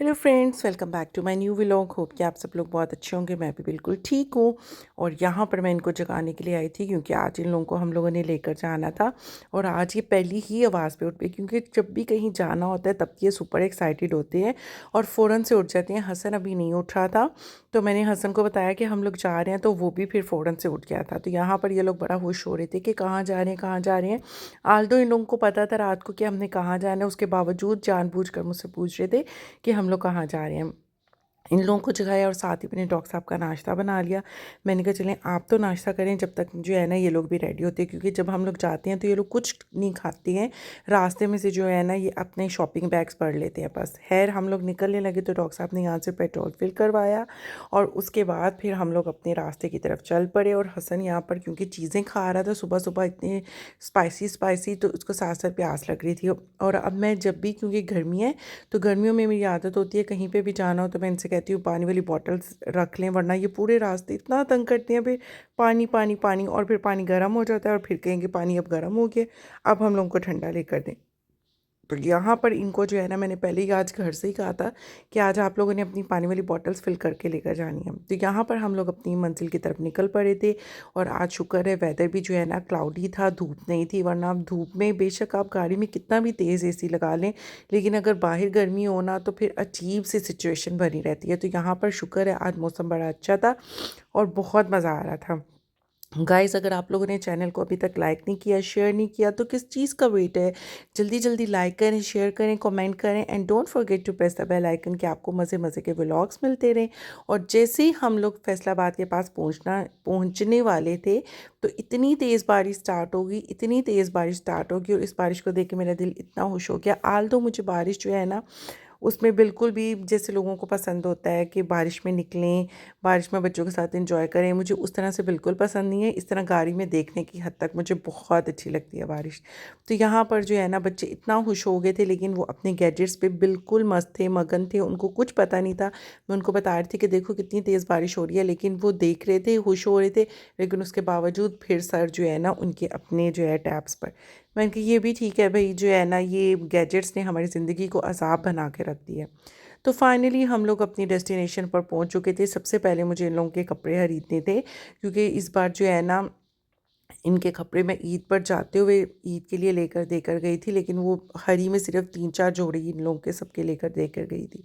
Hello friends, welcome back to my new vlog. Hope कि आप सब लोग बहुत अच्छे होंगे। मैं भी बिल्कुल ठीक हूँ। और यहाँ पर मैं इनको जगाने के लिए आई थी क्योंकि आज इन लोगों को हम लोगों ने लेकर जाना था। और आज ये पहली ही आवाज़ पे उठ पे, क्योंकि जब भी कहीं जाना होता है तब ये सुपर एक्साइटेड होते हैं और फ़ौरन से उठ जाते हैं। हसन अभी नहीं उठ रहा था, तो मैंने हसन को बताया कि हम लोग जा रहे हैं, तो वो भी फिर फ़ौरन से उठ गया था। तो यहाँ पर ये लोग बड़ा खुश हो रहे थे कि कहाँ जा रहे हैं, कहाँ जा रहे हैं। आल्दो इन लोगों को पता था रात को कि हमने कहाँ जाना है, उसके बावजूद जानबूझकर मुझसे पूछ रहे थे कि हम लोग कहाँ जा रहे हैं। इन लोगों को जगाया और साथ ही मैंने डॉक्टर साहब का नाश्ता बना लिया। मैंने कहा चलें आप तो नाश्ता करें, जब तक जो है ना ये लोग भी रेडी होते हैं, क्योंकि जब हम लोग जाते हैं तो ये लोग कुछ नहीं खाते हैं। रास्ते में से जो है ना ये अपने शॉपिंग बैग्स भर लेते हैं बस। खैर हम लोग निकलने लगे तो डॉक्टर साहब ने यहाँ से पेट्रोल फिल करवाया और उसके बाद फिर हम लोग अपने रास्ते की तरफ चल पड़े। और हसन यहाँ पर क्योंकि चीज़ें खा रहा था सुबह सुबह इतने स्पाइसी स्पाइसी, तो उसको साथ साथ प्यास लग रही थी। और अब मैं जब भी, क्योंकि गर्मी है तो गर्मियों में मेरी आदत होती है कहीं पे भी जाना हो तो मैं इनसे कहती हूँ पानी वाली बॉटल्स रख लें, वरना ये पूरे रास्ते इतना तंग करते हैं। फिर पानी पानी पानी, और फिर पानी गर्म हो जाता है और फिर कहेंगे पानी अब गर्म हो गया, अब हम लोगों को ठंडा लेकर दें। तो यहाँ पर इनको जो है ना मैंने पहले ही आज घर से ही कहा था कि आज आप लोगों ने अपनी पानी वाली बॉटल्स फिल करके लेकर जानी है। तो यहाँ पर हम लोग अपनी मंजिल की तरफ निकल पड़े थे। और आज शुक्र है वेदर भी जो है ना क्लाउडी था, धूप नहीं थी, वरना आप धूप में बेशक आप गाड़ी में कितना भी तेज़ एसी लगा लें, लेकिन अगर बाहर गर्मी हो ना तो फिर अजीब सी सिचुएशन बनी रहती है। तो यहाँ पर शुक्र है आज मौसम बड़ा अच्छा था और बहुत मज़ा आ रहा था। गाइस, अगर आप लोगों ने चैनल को अभी तक लाइक नहीं किया, शेयर नहीं किया, तो किस चीज़ का वेट है। जल्दी जल्दी लाइक करें, शेयर करें, कमेंट करें and don't forget to press the bell icon कि आपको मज़े मज़े के व्लॉग्स मिलते रहें। और जैसे ही हम लोग फैसलाबाद के पास पहुंचने वाले थे तो इतनी तेज़ बारिश स्टार्ट होगी, इतनी तेज़ बारिश स्टार्ट होगी, और इस बारिश को देख के मेरा दिल इतना खुश हो गया। आल तो मुझे बारिश जो है ना उसमें बिल्कुल भी, जैसे लोगों को पसंद होता है कि बारिश में निकलें, बारिश में बच्चों के साथ एंजॉय करें, मुझे उस तरह से बिल्कुल पसंद नहीं है। इस तरह गाड़ी में देखने की हद तक मुझे बहुत अच्छी लगती है बारिश। तो यहाँ पर जो है ना बच्चे इतना खुश हो गए थे, लेकिन वो अपने गैजेट्स पे बिल्कुल मस्त थे, मगन थे, उनको कुछ पता नहीं था। मैं उनको बता रही थी कि देखो कितनी तेज़ बारिश हो रही है, लेकिन वो देख रहे थे, खुश हो रहे थे, लेकिन उसके बावजूद फिर सर जो है ना उनके अपने जो है टैब्स पर। मैंने कहा ये भी ठीक है भाई, जो है ना ये गैजेट्स ने हमारी ज़िंदगी को अज़ाब बना के रख दिया। तो फाइनली हम लोग अपनी डेस्टिनेशन पर पहुंच चुके थे। सबसे पहले मुझे इन लोगों के कपड़े खरीदने थे, क्योंकि इस बार जो है ना इनके कपड़े मैं ईद पर जाते हुए ईद के लिए लेकर देकर गई थी, लेकिन वो हरी में सिर्फ 3-4 जोड़ी इन लोगों के सबके लेकर देकर गई थी।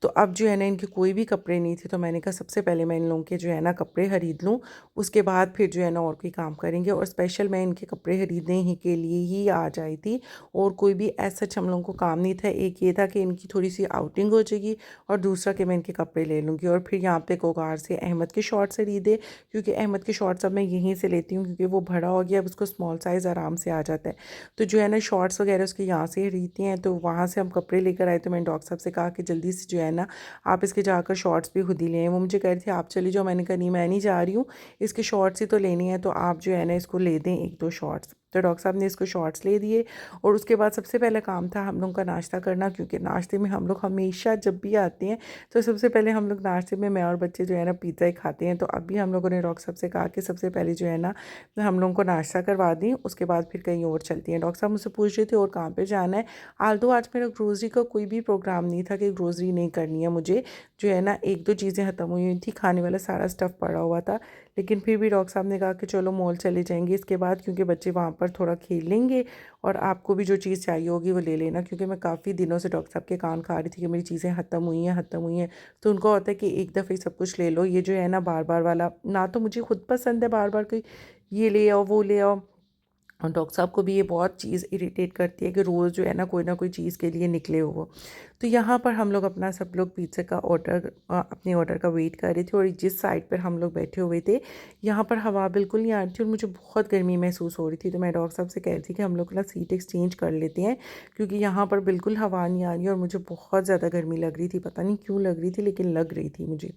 तो अब जो है ना इनके कोई भी कपड़े नहीं थे, तो मैंने कहा सबसे पहले मैं इन लोगों के जो है ना कपड़े ख़रीद लूँ, उसके बाद फिर जो है ना और कोई काम करेंगे। और स्पेशल मैं इनके कपड़े ख़रीदने ही के लिए ही आज आई थी, और कोई भी ऐसा हम लोगों को काम नहीं था। एक ये था कि इनकी थोड़ी सी आउटिंग हो जाएगी, और दूसरा कि मैं इनके कपड़े ले लूँगी। और फिर यहाँ पे कोगार से अहमद के शॉर्ट्स खरीदे, क्योंकि अहमद के शॉर्ट्स अब मैं यहीं से लेती हूँ, क्योंकि वो बड़ा हो गया, अब उसको स्मॉल साइज़ आराम से आ जाता है। तो जो है ना शॉर्ट्स वगैरह उसके यहाँ से खरीदती हैं, तो वहाँ से हम कपड़े लेकर आए। तो मैंने डॉक्टर साहब से कहा कि जल्दी से जो है ना आप इसके जाकर शॉर्ट्स भी खुद ही लें। वो मुझे कह रही थी आप चली जाओ, मैंने कहा नहीं मैं नहीं जा रही हूँ, इसके शॉर्ट्स ही तो लेनी है, तो आप जो है ना इसको ले दें 1-2 शॉर्ट्स। तो डॉक्टर साहब ने इसको शॉर्ट्स ले दिए। और उसके बाद सबसे पहला काम था हम लोग का नाश्ता करना, क्योंकि नाश्ते में हम लोग हमेशा जब भी आते हैं तो सबसे पहले हम लोग नाश्ते में, मैं और बच्चे जो है ना पिज़्ज़ा ही खाते हैं। तो अभी हम लोगों ने डॉक्टर साहब से कहा कि सबसे पहले जो है ना हम लोगों को नाश्ता करवा दें, उसके बाद फिर कहीं और चलती हैं। डॉक्टर साहब मुझसे पूछ रहे थे और कहाँ पे जाना है। आल्दो आज मेरा ग्रोसरी का कोई भी प्रोग्राम नहीं था कि ग्रोसरी नहीं करनी है मुझे, जो है ना 1-2 चीज़ें ख़त्म हुई हुई थी, खाने वाला सारा स्टफ़ पड़ा हुआ था। लेकिन फिर भी डॉक्टर साहब ने कहा कि चलो मॉल चले जाएंगे इसके बाद, क्योंकि बच्चे वहाँ पर थोड़ा खेल लेंगे और आपको भी जो चीज़ चाहिए होगी वो ले लेना। क्योंकि मैं काफ़ी दिनों से डॉक्टर साहब के कान खा रही थी कि मेरी चीज़ें ख़त्म हुई हैं, ख़त्म हुई हैं। तो उनको होता है कि एक दफ़े सब कुछ ले लो, ये जो है ना बार बार वाला ना, तो मुझे खुद पसंद है बार बार कोई ये ले आओ वो ले आओ, और डॉक्टर साहब को भी ये बहुत चीज़ इरिटेट करती है कि रोज़ जो है ना कोई चीज़ के लिए निकले हो वो। तो यहाँ पर हम लोग अपना सब लोग पिज़्ज़ा का ऑर्डर, अपने ऑर्डर का वेट कर रहे थे। और जिस साइड पर हम लोग बैठे हुए थे यहाँ पर हवा बिल्कुल नहीं आ रही थी और मुझे बहुत गर्मी महसूस हो रही थी। तो मैं डॉक्टर साहब से कह रही थी कि हम लोग ना सीट एक्सचेंज कर लेते हैं, क्योंकि यहाँ पर बिल्कुल हवा नहीं आ रही है और मुझे बहुत ज़्यादा गर्मी लग रही थी। पता नहीं क्यों लग रही थी, लेकिन लग रही थी मुझे।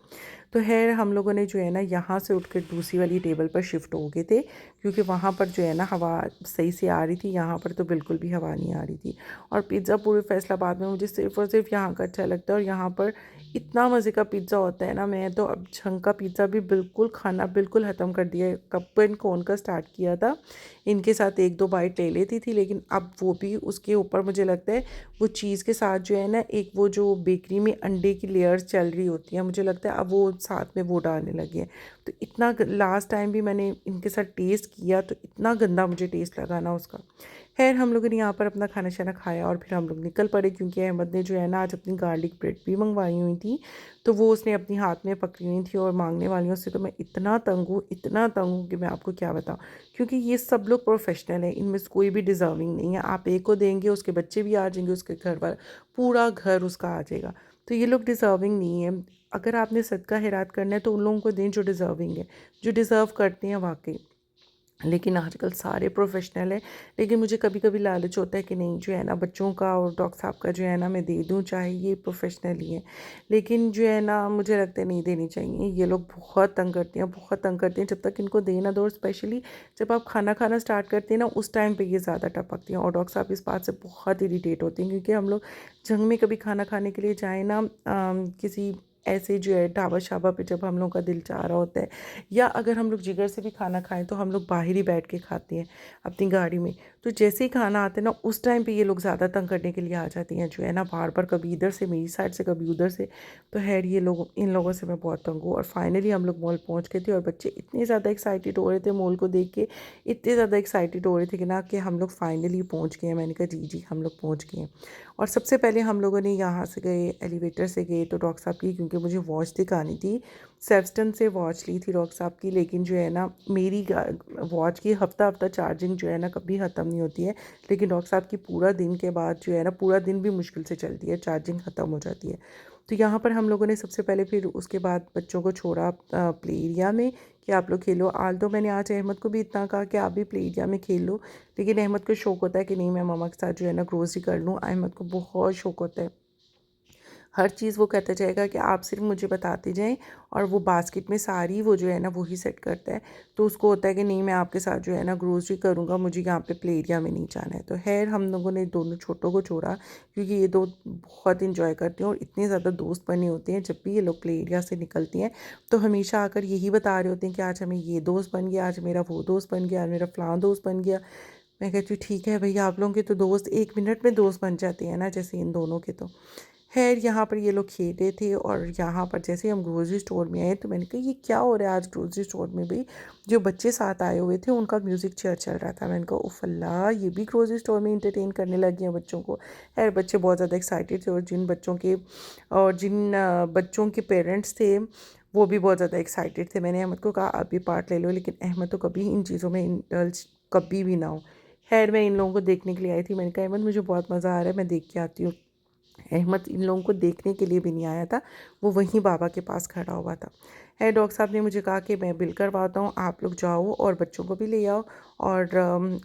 तो खैर हम लोगों ने जो है ना यहाँ से उठ कर दूसरी वाली टेबल पर शिफ्ट हो गए थे, क्योंकि वहाँ पर जो है ना हवा सही से आ रही थी, यहाँ पर तो बिल्कुल भी हवा नहीं आ रही थी। और पिज़्ज़ा पूरे फैसलाबाद में मुझे सिर्फ़ और सिर्फ यहाँ का अच्छा लगता है। और यहाँ पर इतना मज़े का पिज़्ज़ा होता है ना, मैं तो अब छंग का पिज़्ज़ा भी बिल्कुल खाना बिल्कुल ख़त्म कर दिया है। कप एंड कोन का स्टार्ट किया था, इनके साथ एक दो बाइट ले लेती थी, लेकिन अब वो भी उसके ऊपर मुझे लगता है वो चीज़ के साथ जो है ना, एक वो जो बेकरी में अंडे की लेयर्स चल रही होती हैं, मुझे लगता है अब वो साथ में वो डालने लगे हैं। तो इतना लास्ट टाइम भी मैंने इनके साथ टेस्ट किया तो इतना गंदा मुझे टेस्ट लगा ना उसका। खैर हम लोगों ने यहाँ पर अपना खाना शाना खाया और फिर हम लोग निकल पड़े, क्योंकि अहमद ने जो है ना आज अपनी गार्लिक ब्रेड भी मंगवाई हुई थी, तो वो उसने अपनी हाथ में पकड़ी हुई थी। और मांगने वालियों से तो मैं इतना तंग हूँ, इतना तंग हूँ कि मैं आपको क्या बताऊँ, क्योंकि ये सब लोग प्रोफेशनल है, इनमें से कोई भी डिज़र्विंग नहीं है। आप एक को देंगे, उसके बच्चे भी आ जाएंगे, उसके घर वाला पूरा घर उसका आ जाएगा। तो ये लोग डिज़र्विंग नहीं है। अगर आपने सदका खैरात करना है तो उन लोगों को दें जो डिज़र्विंग है, जो डिज़र्व करते हैं वाकई। लेकिन आजकल सारे प्रोफेशनल है, लेकिन मुझे कभी कभी लालच होता है कि नहीं जो है ना बच्चों का और डॉक्टर साहब का जो है ना मैं दे दूं, चाहे ये प्रोफेशनल ही है। लेकिन जो है ना मुझे लगता है नहीं देनी चाहिए। ये लोग बहुत तंग करते हैं, बहुत तंग करते हैं। जब तक इनको दे ना दो, स्पेशली जब आप खाना खाना स्टार्ट करते हैं ना, उस टाइम पे ये ज़्यादा टपकती हैं। और डॉक्टर साहब इस बात से बहुत इरीटेट होते हैं, क्योंकि हम लोग जंग में कभी खाना खाने के लिए जाए ना, किसी ऐसे जो है ढाबा शाबा पे जब हम लोग का दिल चाह रहा होता है, या अगर हम लोग जिगर से भी खाना खाएं तो हम लोग बाहर ही बैठ के खाते हैं अपनी गाड़ी में। तो जैसे ही खाना आता है ना, उस टाइम पे ये लोग ज़्यादा तंग करने के लिए आ जाती हैं, जो है ना बार बार, कभी इधर से मेरी साइड से, कभी उधर से। तो खैर ये लोग, इन लोगों से मैं बहुत तंग हूँ। और फाइनली हम लोग मॉल पहुँच गए थे, और बच्चे इतने ज़्यादा एक्साइटेड हो रहे थे मॉल को देख के, इतने ज़्यादा एक्साइटेड हो रहे थे कि ना कि हम लोग फाइनली पहुँच गए हैं। मैंने कहा जी जी हम लोग पहुँच गए हैं। और सबसे पहले हम लोगों ने यहाँ से गए, एलिवेटर से गए तो डॉक्टर साहब की, क्योंकि मुझे वॉच दिखानी थी, सेफ्टन से वॉच ली थी डॉक्टर साहब की। लेकिन जो है ना मेरी वॉच की हफ्ता हफ्ता चार्जिंग जो है ना कभी ख़त्म नहीं होती है, लेकिन डॉक्टर साहब की पूरा दिन के बाद जो है ना पूरा दिन भी मुश्किल से चलती है, चार्जिंग ख़त्म हो जाती है। तो यहाँ पर हम लोगों ने सबसे पहले, फिर उसके बाद बच्चों को छोड़ा प्ले एरिया में कि आप लोग खेलो। आल तो मैंने आज अहमद को भी इतना कहा कि आप भी प्ले एरिया में खेल लो, लेकिन अहमद को शौक होता है कि नहीं मैं मम्मा के साथ जो है ना ग्रोसरी कर लूँ। अहमद को बहुत शौक होता है, हर चीज़ वो कहता जाएगा कि आप सिर्फ मुझे बताते जाएं, और वो बास्केट में सारी वो जो है ना वही सेट करता है। तो उसको होता है कि नहीं मैं आपके साथ जो है ना ग्रोसरी करूँगा, मुझे यहाँ पे प्ले एरिया में नहीं जाना है। तो खैर हम लोगों ने दोनों छोटों को छोड़ा, क्योंकि ये दो बहुत इंजॉय करते हैं और इतने ज़्यादा दोस्त बने होते हैं। जब भी ये लोग प्ले एरिया से निकलती हैं तो हमेशा आकर यही बता रहे होते हैं कि आज हमें ये दोस्त बन गया, आज मेरा वो दोस्त बन गया, आज मेरा फ़लाँ दोस्त बन गया। मैं कहती हूँ ठीक है भैया, आप लोगों के तो दोस्त 1 मिनट में दोस्त बन जाते हैं ना, जैसे इन दोनों के। तो खैर यहाँ पर ये लोग खेले थे, और यहाँ पर जैसे हम ग्रोसरी स्टोर में आए तो मैंने कहा ये क्या हो रहा है आज ग्रोसरी स्टोर में भी। जो बच्चे साथ आए हुए थे उनका म्यूज़िक चेयर चल रहा था। मैंने कहा उफ अल्लाह, ये भी ग्रोसरी स्टोर में इंटरटेन करने लगे हैं बच्चों को। खैर बच्चे बहुत ज़्यादा एक्साइटेड थे, और जिन बच्चों के पेरेंट्स थे वो भी बहुत ज़्यादा एक्साइटेड थे। मैंने अहमद को कहा आप भी पार्ट ले लो, लेकिन अहमद तो कभी इन चीज़ों में इंडल्ज कभी भी ना हो। खैर मैं इन लोगों को देखने के लिए आई थी, मैंने कहा अहमद मुझे बहुत मज़ा आ रहा है, मैं देख के आती हूँ। अहमद इन लोगों को देखने के लिए भी नहीं आया था, वो वहीं बाबा के पास खड़ा हुआ था। है डॉक्टर साहब ने मुझे कहा कि मैं बिल करवाता हूँ, आप लोग जाओ और बच्चों को भी ले आओ, और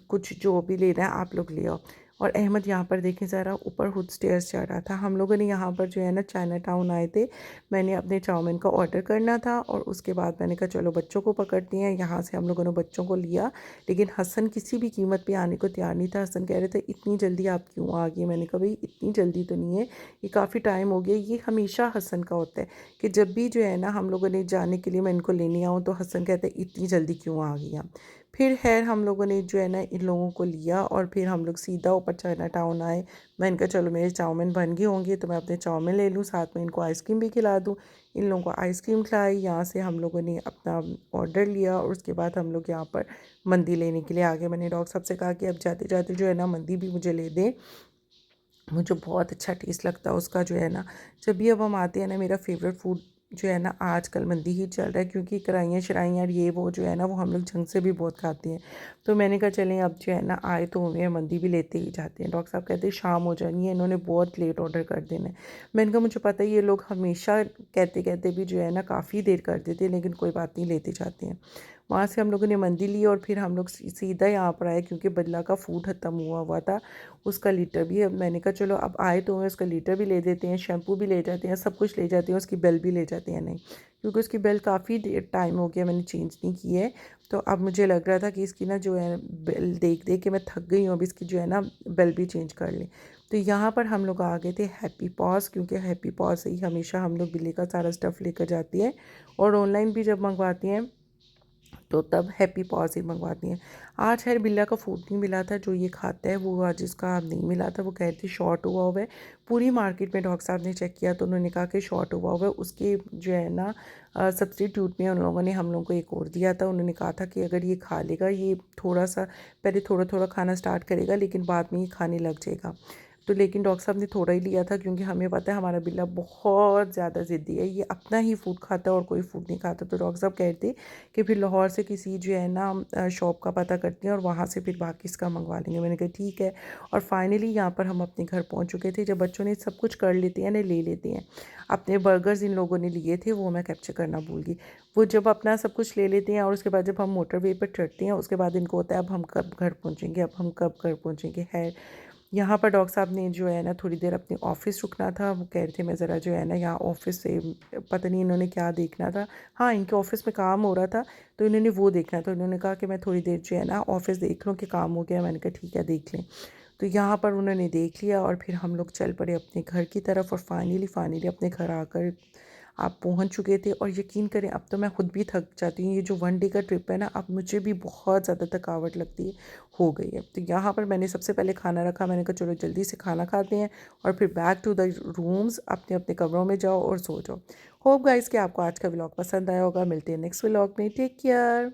कुछ जो भी लेना है आप लोग ले आओ। और अहमद यहाँ पर देखें ज़रा ऊपर खुद स्टेयर्स चढ़ रहा था। हम लोगों ने यहाँ पर जो है ना चाइना टाउन आए थे, मैंने अपने चाउमीन का ऑर्डर करना था, और उसके बाद मैंने कहा चलो बच्चों को पकड़ती हैं। यहाँ से हम लोगों ने बच्चों को लिया, लेकिन हसन किसी भी कीमत पे आने को तैयार नहीं था। हसन कह रहे थे इतनी जल्दी आप क्यों आ गए। मैंने कहा भाई इतनी जल्दी तो नहीं है, ये काफ़ी टाइम हो गया। ये हमेशा हसन का होता है कि जब भी जो है ना हम लोगों ने जाने के लिए मैं इनको लेने आऊँ तो हसन कहते हैं इतनी जल्दी क्यों आ गई आप। फिर खैर हम लोगों ने जो है ना इन लोगों को लिया, और फिर हम लोग सीधा ऊपर चाइना टाउन आए। मैं इनका चलो मेरे चाउमीन बन गए होंगे तो मैं अपने चाउमीन ले लूँ, साथ में इनको आइसक्रीम भी खिला दूँ। इन लोगों को आइसक्रीम खिलाई, यहाँ से हम लोगों ने अपना ऑर्डर लिया, और उसके बाद हम लोग यहाँ पर मंदी लेने के लिए आ गए। मैंने डॉक्टर साहब से कहा कि अब जाते जाते जो है ना मंदी भी मुझे ले दें, मुझे बहुत अच्छा टेस्ट लगता है उसका जो है ना। जब भी अब हम आते हैं ना, मेरा फेवरेट फूड जो है ना आजकल मंदी ही चल रहा है, क्योंकि कराइयाँ शराइयाँ और ये वो जो है ना वो हम लोग जंग से भी बहुत खाते हैं। तो मैंने कहा चलें अब जो है ना आए तो हमें मंदी भी लेते ही जाते हैं। डॉक्टर साहब कहते हैं शाम हो जानी है, इन्होंने बहुत लेट ऑर्डर कर देना है। मैंने कहा मुझे पता है ये लोग हमेशा कहते कहते भी जो है ना काफ़ी देर कर देते हैं, लेकिन कोई बात नहीं, लेते जाते हैं। वहाँ से हम लोगों ने मंदी ली, और फिर हम लोग सीधा यहाँ पर आए, क्योंकि बदला का फूड ख़त्म हुआ हुआ था। उसका लीटर भी, अब मैंने कहा चलो अब आए तो हमें उसका लीटर भी ले देते हैं, शैम्पू भी ले जाते हैं, सब कुछ ले जाते हैं, उसकी बेल भी ले जाते हैं। नहीं, क्योंकि उसकी बेल काफ़ी टाइम हो गया मैंने चेंज नहीं की है। तो अब मुझे लग रहा था कि इसकी ना जो है बेल देख देख के मैं थक गई हूँ, अब इसकी जो है ना बेल भी चेंज कर लें। तो यहाँ पर हम लोग आ गए थे हैप्पी पॉज, क्योंकि हैप्पी पॉज से ही हमेशा हम लोग बिल्ली का सारा स्टफ़ लेकर जाती है, और ऑनलाइन भी जब मंगवाती हैं तो तब हैप्पी पॉज ही मंगवाती हैं। आज खैर बिल्ला का फूड नहीं मिला था जो ये खाता है, वो आज इसका नहीं मिला था। वो कह रही थी शॉर्ट हुआ है। पूरी मार्केट में डॉक्टर साहब ने चेक किया तो उन्होंने कहा कि शॉर्ट हुआ है। उसके जो है ना सब्स्टिट्यूट में उन लोगों ने हम लोगों को एक और दिया था। उन्होंने कहा था कि अगर ये खा लेगा, ये थोड़ा सा पहले थोड़ा थोड़ा खाना स्टार्ट करेगा, लेकिन बाद में ये खाने लग जाएगा। तो लेकिन डॉक्टर साहब ने थोड़ा ही लिया था, क्योंकि हमें पता है हमारा बिल्ला बहुत ज़्यादा ज़िद्दी है, ये अपना ही फूड खाता है और कोई फूड नहीं खाता। तो डॉक्टर साहब कहते कि फिर लाहौर से किसी जो है ना शॉप का पता करते हैं और वहाँ से फिर बाकी इसका मंगवा लेंगे। मैंने कहा ठीक है। और फाइनली यहाँ पर हम अपने घर पहुँच चुके थे। जब बच्चों ने सब कुछ कर लेते हैं ना, ले लेते हैं, अपने बर्गर्स इन लोगों ने लिए थे, वो मैं कैप्चर करना भूल गई। वो जब अपना सब कुछ ले लेते हैं और उसके बाद जब हम मोटरवे पर चढ़ते हैं, उसके बाद इनको होता है अब हम कब घर पहुँचेंगे, अब हम कब घर पहुँचेंगे। है यहाँ पर डॉक्टर साहब ने जो है ना थोड़ी देर अपने ऑफ़िस रुकना था। वो कह रहे थे मैं ज़रा जो है ना यहाँ ऑफ़िस से, पता नहीं इन्होंने क्या देखना था। हाँ, इनके ऑफ़िस में काम हो रहा था तो इन्होंने वो देखना था। इन्होंने कहा कि मैं थोड़ी देर जो है ना ऑफ़िस देख लूँ कि काम हो गया। मैंने कहा ठीक है, देख लें। तो यहाँ पर उन्होंने देख लिया और फिर हम लोग चल पड़े अपने घर की तरफ, और फाइनली अपने घर आकर आप पहुँच चुके थे। और यकीन करें अब तो मैं ख़ुद भी थक जाती हूँ। ये जो 1 डे का ट्रिप है ना, अब मुझे भी बहुत ज़्यादा थकावट लगती है, हो गई है। तो यहाँ पर मैंने सबसे पहले खाना रखा। मैंने कहा चलो जल्दी से खाना खाते हैं और फिर बैक टू द रूम्स, अपने अपने कमरों में जाओ और सो जाओ। होप गाइस कि आपको आज का व्लॉग पसंद आया होगा। मिलते हैं नेक्स्ट व्लॉग में। Take care.